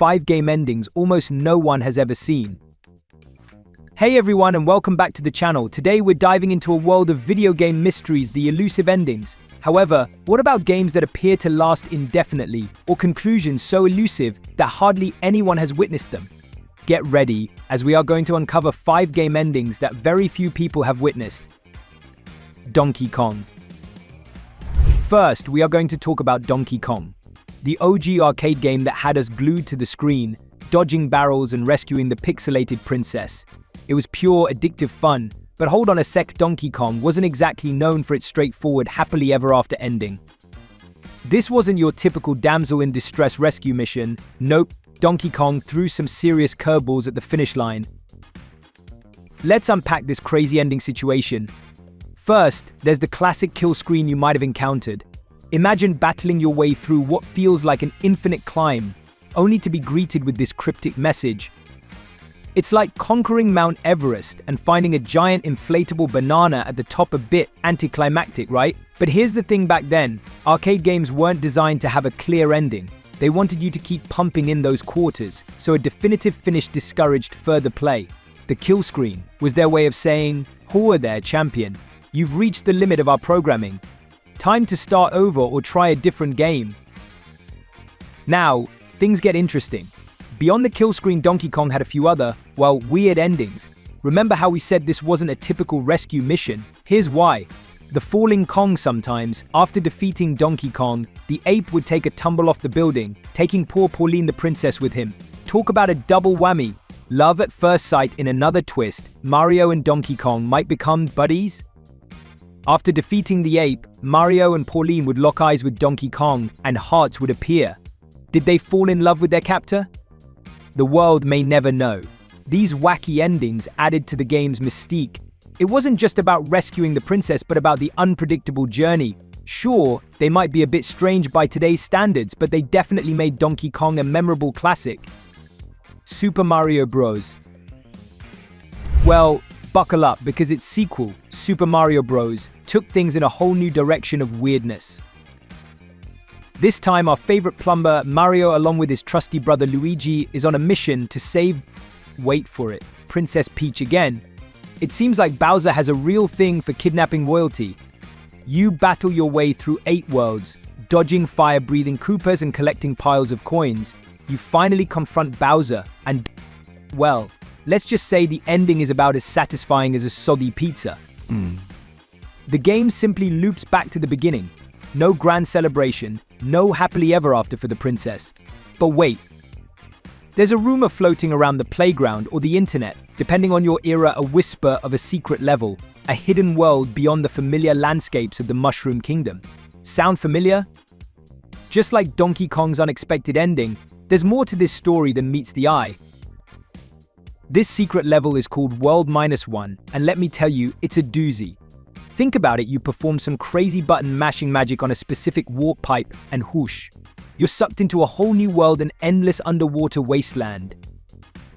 5 game endings almost no one has ever seen. Hey everyone, and welcome back to the channel. Today we're diving into a world of video game mysteries, the elusive endings. However, what about games that appear to last indefinitely, or conclusions so elusive that hardly anyone has witnessed them? Get ready, as we are going to uncover 5 game endings that very few people have witnessed. Donkey Kong. First, we are going to talk about Donkey Kong, the OG arcade game that had us glued to the screen, dodging barrels and rescuing the pixelated princess. It was pure, addictive fun, but hold on a sec, Donkey Kong wasn't exactly known for its straightforward happily ever after ending. This wasn't your typical damsel in distress rescue mission. Nope, Donkey Kong threw some serious curveballs at the finish line. Let's unpack this crazy ending situation. First, there's the classic kill screen you might have encountered. Imagine battling your way through what feels like an infinite climb, only to be greeted with this cryptic message. It's like conquering Mount Everest and finding a giant inflatable banana at the top, a bit anticlimactic, right? But here's the thing, back then, arcade games weren't designed to have a clear ending. They wanted you to keep pumping in those quarters, so a definitive finish discouraged further play. The kill screen was their way of saying, "Hoa there, champion. You've reached the limit of our programming. Time to start over or try a different game." Now, things get interesting. Beyond the kill screen, Donkey Kong had a few other, weird endings. Remember how we said this wasn't a typical rescue mission? Here's why. The falling Kong sometimes, after defeating Donkey Kong, the ape would take a tumble off the building, taking poor Pauline the princess with him. Talk about a double whammy. Love at first sight. In another twist, Mario and Donkey Kong might become buddies? After defeating the ape, Mario and Pauline would lock eyes with Donkey Kong and hearts would appear. Did they fall in love with their captor? The world may never know. These wacky endings added to the game's mystique. It wasn't just about rescuing the princess, but about the unpredictable journey. Sure, they might be a bit strange by today's standards, but they definitely made Donkey Kong a memorable classic. Super Mario Bros. Well, buckle up, because its sequel, Super Mario Bros., took things in a whole new direction of weirdness. This time, our favorite plumber, Mario, along with his trusty brother Luigi, is on a mission to save, wait for it, Princess Peach again. It seems like Bowser has a real thing for kidnapping royalty. You battle your way through 8 worlds, dodging fire-breathing Koopas and collecting piles of coins. You finally confront Bowser and, well, let's just say the ending is about as satisfying as a soggy pizza. The game simply loops back to the beginning. No grand celebration, no happily ever after for the princess. But wait, there's a rumor floating around the playground or the internet, depending on your era, a whisper of a secret level, a hidden world beyond the familiar landscapes of the Mushroom Kingdom. Sound familiar? Just like Donkey Kong's unexpected ending, there's more to this story than meets the eye. This secret level is called World -1, and let me tell you, it's a doozy. Think about it, you perform some crazy button mashing magic on a specific warp pipe and whoosh, you're sucked into a whole new world, an endless underwater wasteland.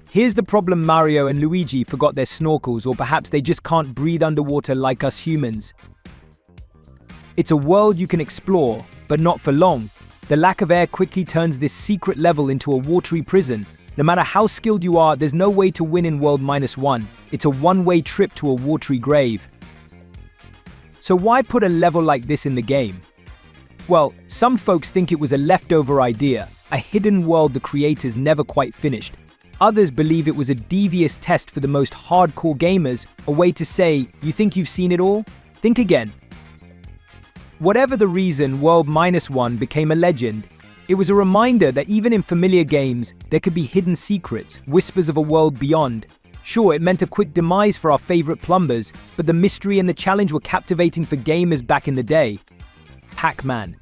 Here's the problem, Mario and Luigi forgot their snorkels, or perhaps they just can't breathe underwater like us humans. It's a world you can explore, but not for long. The lack of air quickly turns this secret level into a watery prison. No matter how skilled you are, there's no way to win in World -1. It's a one-way trip to a watery grave. So why put a level like this in the game? Well, some folks think it was a leftover idea, a hidden world the creators never quite finished. Others believe it was a devious test for the most hardcore gamers, a way to say, you think you've seen it all? Think again. Whatever the reason, World -1 became a legend. It was a reminder that even in familiar games, there could be hidden secrets, whispers of a world beyond. Sure, it meant a quick demise for our favorite plumbers, but the mystery and the challenge were captivating for gamers back in the day. Pac-Man.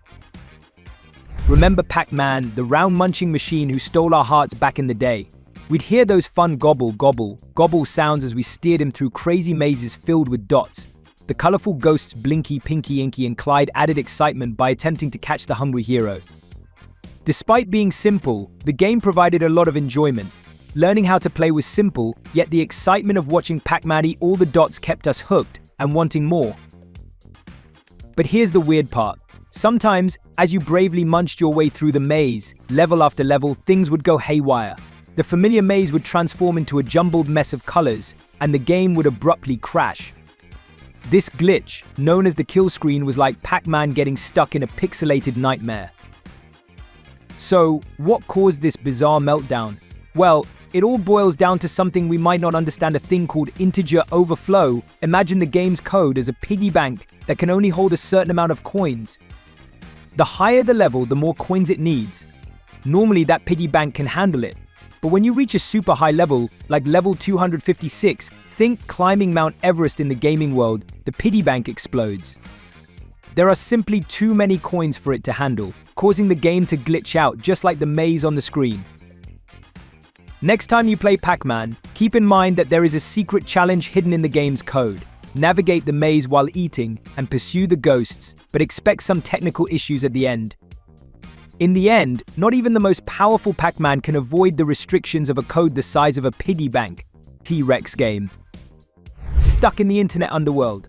Remember Pac-Man, the round-munching machine who stole our hearts back in the day? We'd hear those fun gobble, gobble, gobble sounds as we steered him through crazy mazes filled with dots. The colorful ghosts Blinky, Pinky, Inky, and Clyde added excitement by attempting to catch the hungry hero. Despite being simple, the game provided a lot of enjoyment. Learning how to play was simple, yet the excitement of watching Pac-Man eat all the dots kept us hooked and wanting more. But here's the weird part. Sometimes, as you bravely munched your way through the maze, level after level, things would go haywire. The familiar maze would transform into a jumbled mess of colors, and the game would abruptly crash. This glitch, known as the kill screen, was like Pac-Man getting stuck in a pixelated nightmare. So, what caused this bizarre meltdown? Well, it all boils down to something we might not understand: a thing called integer overflow. Imagine the game's code as a piggy bank that can only hold a certain amount of coins. The higher the level, the more coins it needs. Normally, that piggy bank can handle it. But when you reach a super high level, like level 256, think climbing Mount Everest in the gaming world, the piggy bank explodes. There are simply too many coins for it to handle, causing the game to glitch out just like the maze on the screen. Next time you play Pac-Man, keep in mind that there is a secret challenge hidden in the game's code. Navigate the maze while eating and pursue the ghosts, but expect some technical issues at the end. In the end, not even the most powerful Pac-Man can avoid the restrictions of a code the size of a piggy bank. T-Rex game. Stuck in the internet underworld.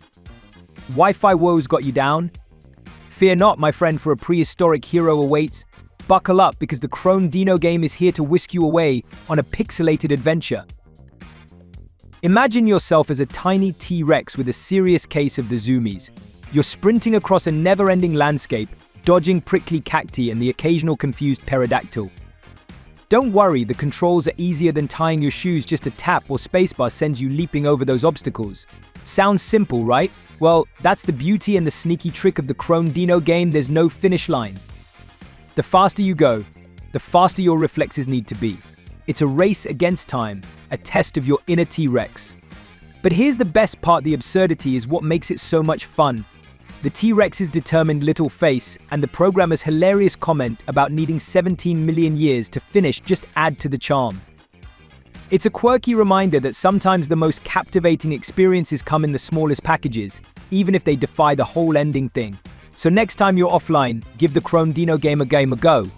Wi-Fi woes got you down? Fear not, my friend, for a prehistoric hero awaits. Buckle up, because the Chrome Dino game is here to whisk you away on a pixelated adventure. Imagine yourself as a tiny T-Rex with a serious case of the zoomies. You're sprinting across a never-ending landscape, dodging prickly cacti and the occasional confused pterodactyl. Don't worry, the controls are easier than tying your shoes. Just a tap or spacebar sends you leaping over those obstacles. Sounds simple, right? Well, that's the beauty and the sneaky trick of the Chrome Dino game. There's no finish line. The faster you go, the faster your reflexes need to be. It's a race against time, a test of your inner T-Rex. But here's the best part: the absurdity is what makes it so much fun. The T-Rex's determined little face and the programmer's hilarious comment about needing 17 million years to finish just add to the charm. It's a quirky reminder that sometimes the most captivating experiences come in the smallest packages, even if they defy the whole ending thing. So next time you're offline, give the Chrome Dino game a go.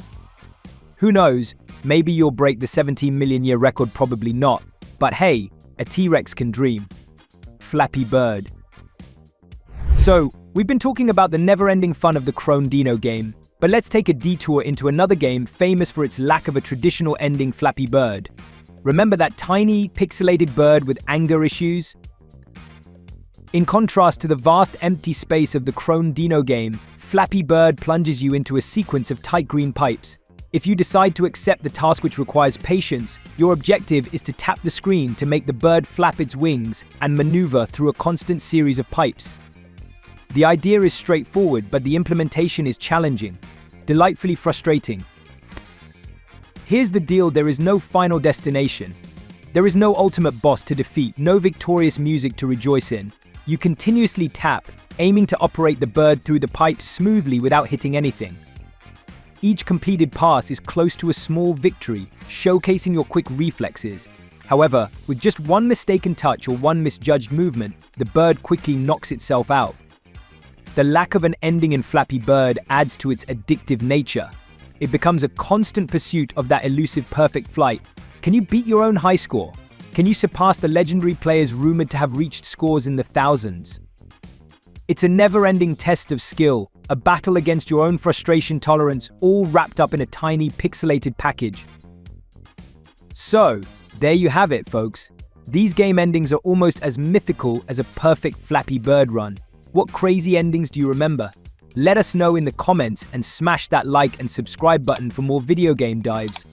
Who knows, maybe you'll break the 17 million year record, probably not. But hey, a T-Rex can dream. Flappy Bird. So, we've been talking about the never-ending fun of the Chrome Dino game, but let's take a detour into another game famous for its lack of a traditional ending: Flappy Bird. Remember that tiny, pixelated bird with anger issues? In contrast to the vast empty space of the Chrome Dino game, Flappy Bird plunges you into a sequence of tight green pipes. If you decide to accept the task, which requires patience, your objective is to tap the screen to make the bird flap its wings and maneuver through a constant series of pipes. The idea is straightforward, but the implementation is challenging, delightfully frustrating. Here's the deal: there is no final destination. There is no ultimate boss to defeat, no victorious music to rejoice in. You continuously tap, aiming to operate the bird through the pipes smoothly without hitting anything. Each completed pass is close to a small victory, showcasing your quick reflexes. However, with just one mistaken touch or one misjudged movement, the bird quickly knocks itself out. The lack of an ending in Flappy Bird adds to its addictive nature. It becomes a constant pursuit of that elusive perfect flight. Can you beat your own high score? Can you surpass the legendary players rumored to have reached scores in the thousands? It's a never-ending test of skill, a battle against your own frustration tolerance, all wrapped up in a tiny pixelated package. So, there you have it, folks. These game endings are almost as mythical as a perfect Flappy Bird run. What crazy endings do you remember? Let us know in the comments and smash that like and subscribe button for more video game dives.